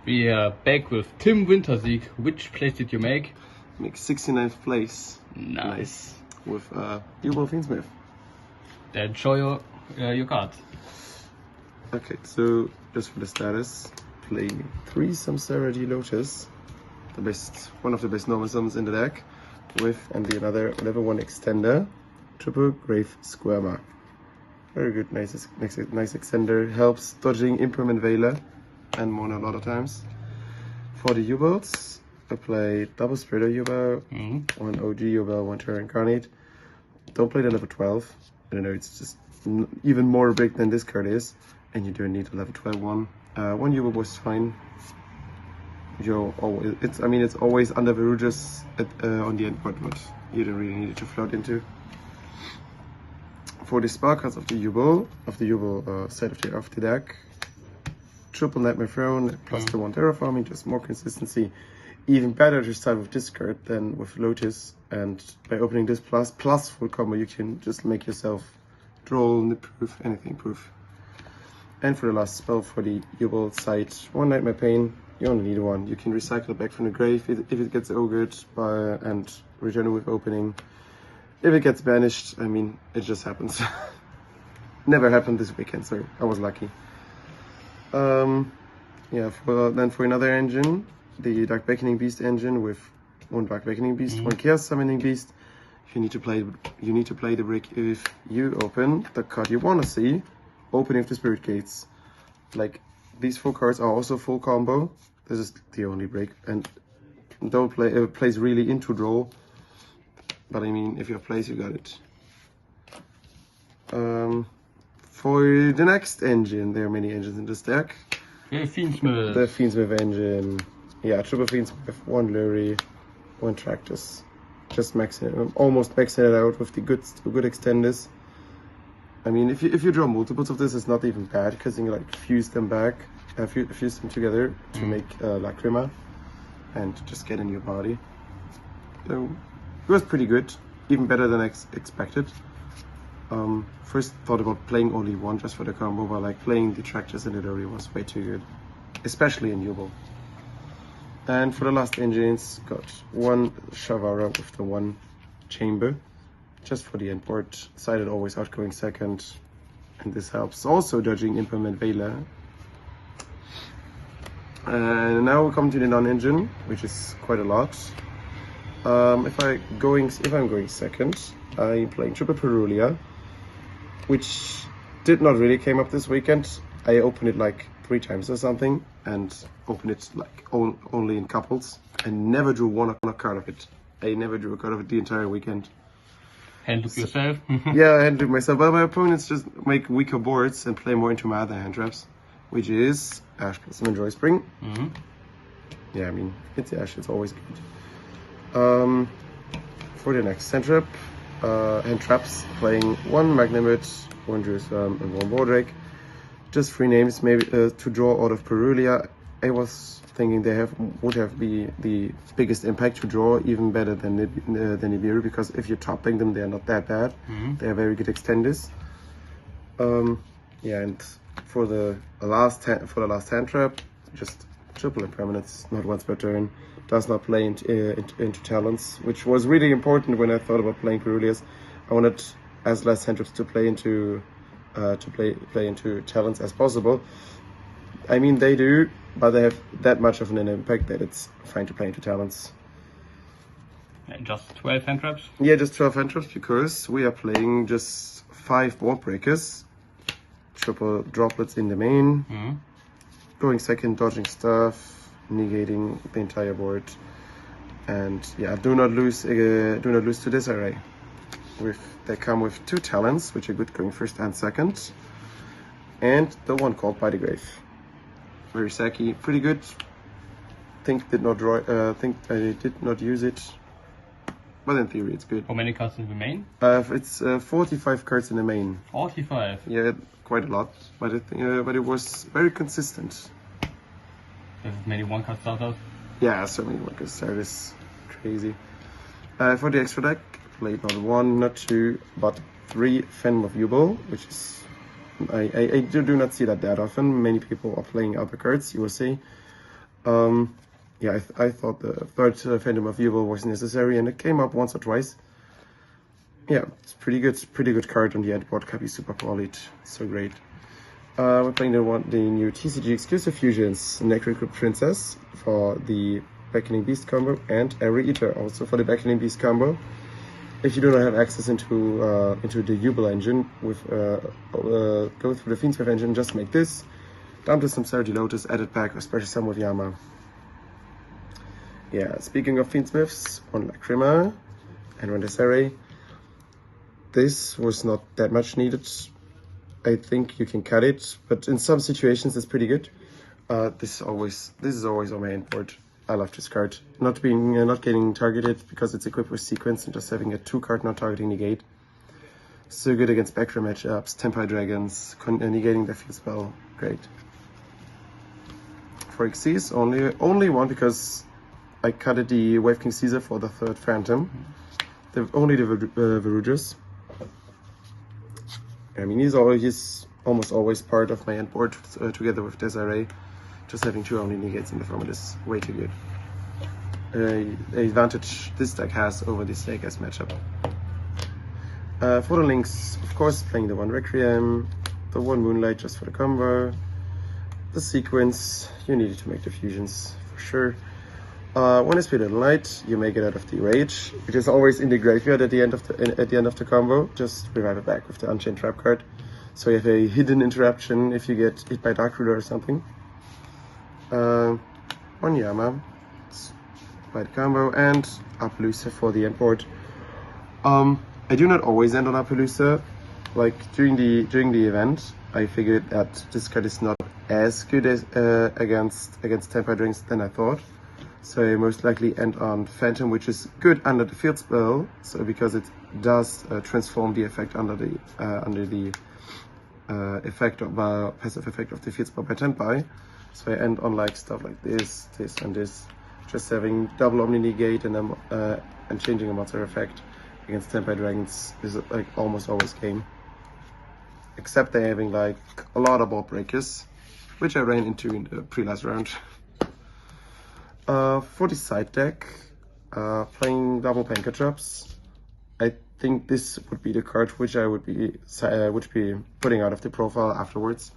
We are back with Tim Wintersig. Which place did you make? Make 69th place. Nice. With Yubel Fiendsmith. Then show your cards. Okay, so just for the status, playing 3 Samsara D Lotus, one of the best normal summons in the deck, with and the another level 1 extender, triple Grave Squirmer. Very good, nice extender, helps dodging Impermanent Veiler and Mono a lot of times. For the Yubels, I play double Spirit Yubel, one OG Yubel, one Terra Incarnate. Don't play the level 12. I don't know, it's just even more big than this card is, and you do need a level 12 one. One Yubel was fine. It's always under Verujas on the end board, but you don't really need it to float into. For the spell cards of the Yubel side of the deck, triple Nightmare Throne plus the 1 Terraforming, just more consistency. Even better to start with this card than with Lotus, and by opening this plus full combo, you can just make yourself droll, nip proof, anything proof. And for the last spell for the Yubel side, 1 Nightmare Pain. You only need 1. You can recycle it back from the grave if it gets ogred and return it with opening. If it gets banished, I mean, it just happens. Never happened this weekend, so I was lucky. Yeah, for another engine, the Dark Beckoning Beast engine with 1 Dark Beckoning Beast, 1 Chaos Summoning Beast. You need to play the brick if you open the card you want to see, opening of the Spirit Gates. Like, these 4 cards are also full combo. This is the only break, and don't play. It plays really into draw. But I mean, if you have plays, you got it. For the next engine, there are many engines in this deck. Fiendsmith. The Fiendsmith engine. Yeah, triple Fiendsmith, 1 Lurie, 1 Tractus. Just almost maxing it out with the good extenders. I mean, if you draw multiples of this, it's not even bad, because you can like fuse them together to make Lacrima and just get in your body. So it was pretty good, even better than expected. First thought about playing only 1 just for the combo, but like playing the Tractus and the Lurie was way too good, especially in Yubel. And for the last engines, got 1 Shavara with the 1 Chamber, just for the end board. Sided always outgoing second, and this helps also dodging Impermanent Veiler. And now we come to the non-engine, which is quite a lot. If I'm going second, I'm playing triple Perulia, which did not really came up this weekend. I opened it like 3 times or something, and opened it like only in couples, and never drew one card of it. I never drew a card of it the entire weekend. Handled yourself? Yeah, I handled myself, but my opponents just make weaker boards and play more into my other hand traps, which is Ash plus Enjoy Spring. Yeah, I mean, it's Ash, it's always good. For the next hand trap, hand traps, playing 1 Magnamid, 1 Jerusalem, and 1 Bordrake. Just 3 names, maybe to draw out of Perulia. I was thinking they would have the biggest impact to draw, even better than Nibiru, because if you're topping them, they're not that bad. They are very good extenders. Yeah, and for the last hand trap, just triple Impermanence, not once per turn. Does not play into talents, which was really important when I thought about playing Perulias. I wanted as less hand traps to play into talents as possible. I mean, they do, but they have that much of an impact that it's fine to play into talents. Just 12 hand traps? Yeah, just 12 hand traps, because we are playing just 5 board breakers. Triple droplets in the main. Going second, dodging stuff, negating the entire board. And yeah, do not lose to this array. They come with 2 talents, which are good going first and second. And the 1 called by the grave. Very sacky, pretty good. Think I did not use it, but in theory it's good. How many cards in the main? It's 45 cards in the main. 45? Yeah, quite a lot, but it was very consistent. There's many 1-card starters? Yeah, so many 1-card starters. Crazy. For the extra deck, played not 1, not 2, but 3 Phantom of Yubel, which is I do not see that often. Many people are playing other cards, you will see. Yeah, I thought the third Phantom of Yubel was necessary, and it came up once or twice. Yeah, it's pretty good card on the end board. Copy super polished, so great. We're playing the new TCG exclusive fusions, Necrocrip Princess for the Beckoning Beast combo, and Airy Eater also for the Beckoning Beast combo. If you do not have access into the Yubel engine, go through the Fiendsmith engine, just make this, dump to some Sarity Lotus, add it back, or special summon with Yama. Yeah, speaking of Fiendsmiths, one Lacrima and one Desiree. This was not that much needed. I think you can cut it, but in some situations it's pretty good. This is always on my end board. I love this card. Not getting targeted because it's equipped with sequence and just having a 2-card not targeting negate. So good against backrow matchups, Tempai Dragons, negating the field spell. Great. For Xyz, only one because I cut the Wave King Caesar for the third Phantom. Only the Veruges. I mean, he's almost always part of my end board together with Desiree. Just having 2 only negates in the format is way too good. The advantage this deck has over the Snake Eyes matchup. For the links, of course, playing the 1 Requiem, the 1 Moonlight just for the combo, the sequence, you needed to make the fusions for sure. When it's Spirit of Light, you make it out of the Rage, which is always in the graveyard at the end of the combo. Just revive it back with the Unchained Trap card. So you have a hidden interruption if you get hit by Dark Ruler or something. 1 Yama by the combo, and Appaloosa for the end board. I do not always end on Appaloosa. Like during the event, I figured that this card is not as good as against Tempai Dragons than I thought. So I most likely end on Phantom, which is good under the field spell, so because it does transform the effect under the passive effect of the field spell by Tempai. So I end on like stuff like this, and this, just having double Omni Negate and changing a monster effect against Tempai Dragons is like almost always game. Except they're having like a lot of board breakers, which I ran into in the pre-last round. For the side deck, playing double Panker Drops, I think this would be the card which I would be putting out of the profile afterwards.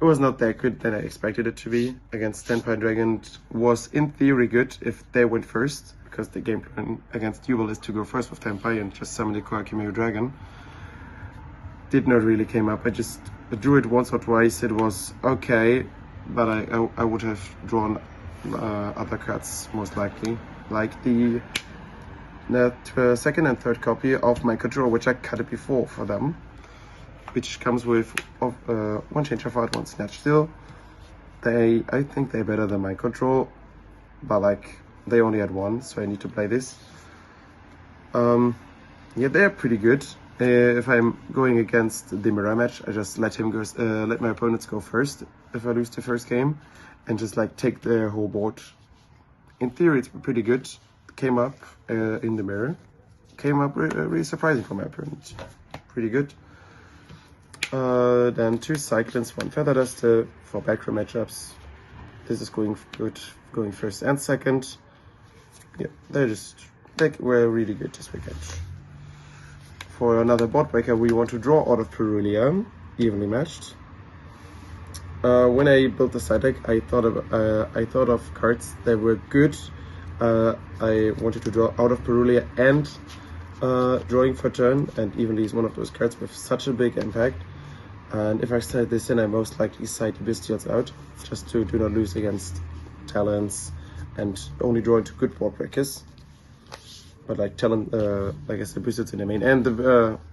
It was not that good than I expected it to be. Against Tempai Dragon was in theory good if they went first, because the game plan against Yubel is to go first with Tempai and just summon the Koakimeo Dragon. Did not really came up. I just drew it once or twice. It was okay, but I would have drawn other cards most likely, like the second and third copy of my control, which I cut it before for them, which comes with 1 Change of Heart, 1 Snatch Steal. I think they're better than my control, but like they only had 1, so I need to play this. Yeah, they're pretty good. If I'm going against the mirror match, I just let my opponents go first if I lose the first game, and just like take their whole board. In theory, it's pretty good. Came up in the mirror. Came up really surprising for my opponent. Pretty good. Then 2 Cyclones, 1 Feather Duster for backrow matchups. This is going good, going first and second. Yeah, they were really good this weekend. For another board breaker, we want to draw out of Perulia, evenly matched. When I built the side deck, I thought of cards that were good. I wanted to draw out of Perulia and drawing for turn, and evenly is one of those cards with such a big impact. And if I side this in, I most likely side the Bestials out, just to do not lose against Talons and only draw into good board breakers. But like Talon, like I said, Bestials in the main, and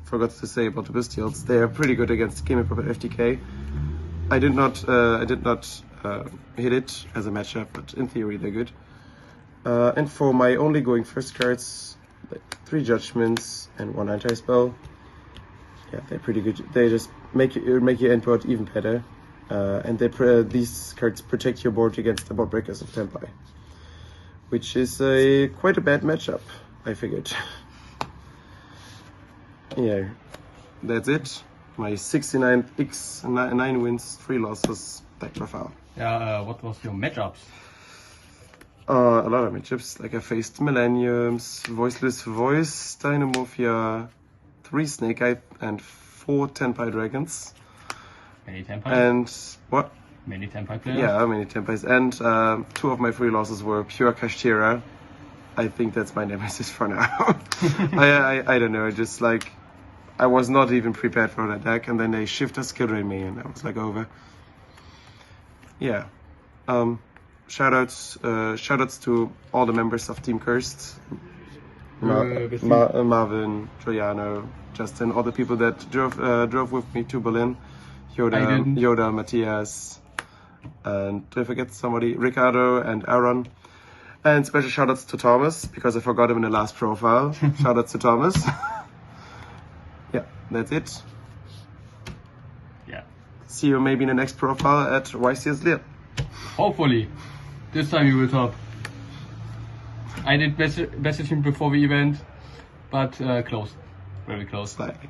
forgot to say about the Bestials, they are pretty good against Game Proper FTK. I did not hit it as a matchup, but in theory they're good. And for my only going first cards, like 3 Judgments and 1 Anti-Spell, yeah, they're pretty good. They just make your end board even better, and these cards protect your board against the board breakers of Tempai, which is quite a bad matchup, I figured. Yeah, that's it. My 69x, 9 wins, 3 losses deck profile. Yeah, what was your matchups? A lot of matchups. Like I faced Millenniums, Voiceless Voice, Dynamorphia, 3 Snake Eye, and 4 Tenpai Dragons. Many Tenpai? And what? Many Tenpai players? Yeah, many Tenpais. And 2 of my 3 losses were pure Kashtira. I think that's my nemesis for now. I don't know, just like, I was not even prepared for that deck, and then they shift a skill drain me, and I was like over. Yeah. Shoutouts to all the members of Team Cursed. Marvin, Troiano, Justin, all the people that drove with me to Berlin. Yoda, Matthias, and did I forget somebody? Ricardo and Aaron. And special shoutouts to Thomas, because I forgot him in the last profile. Shoutouts to Thomas. Yeah, that's it. Yeah. See you maybe in the next profile at YCS Leer. Hopefully. This time you will top. I did message him before the event, but close. Very close. Slightly.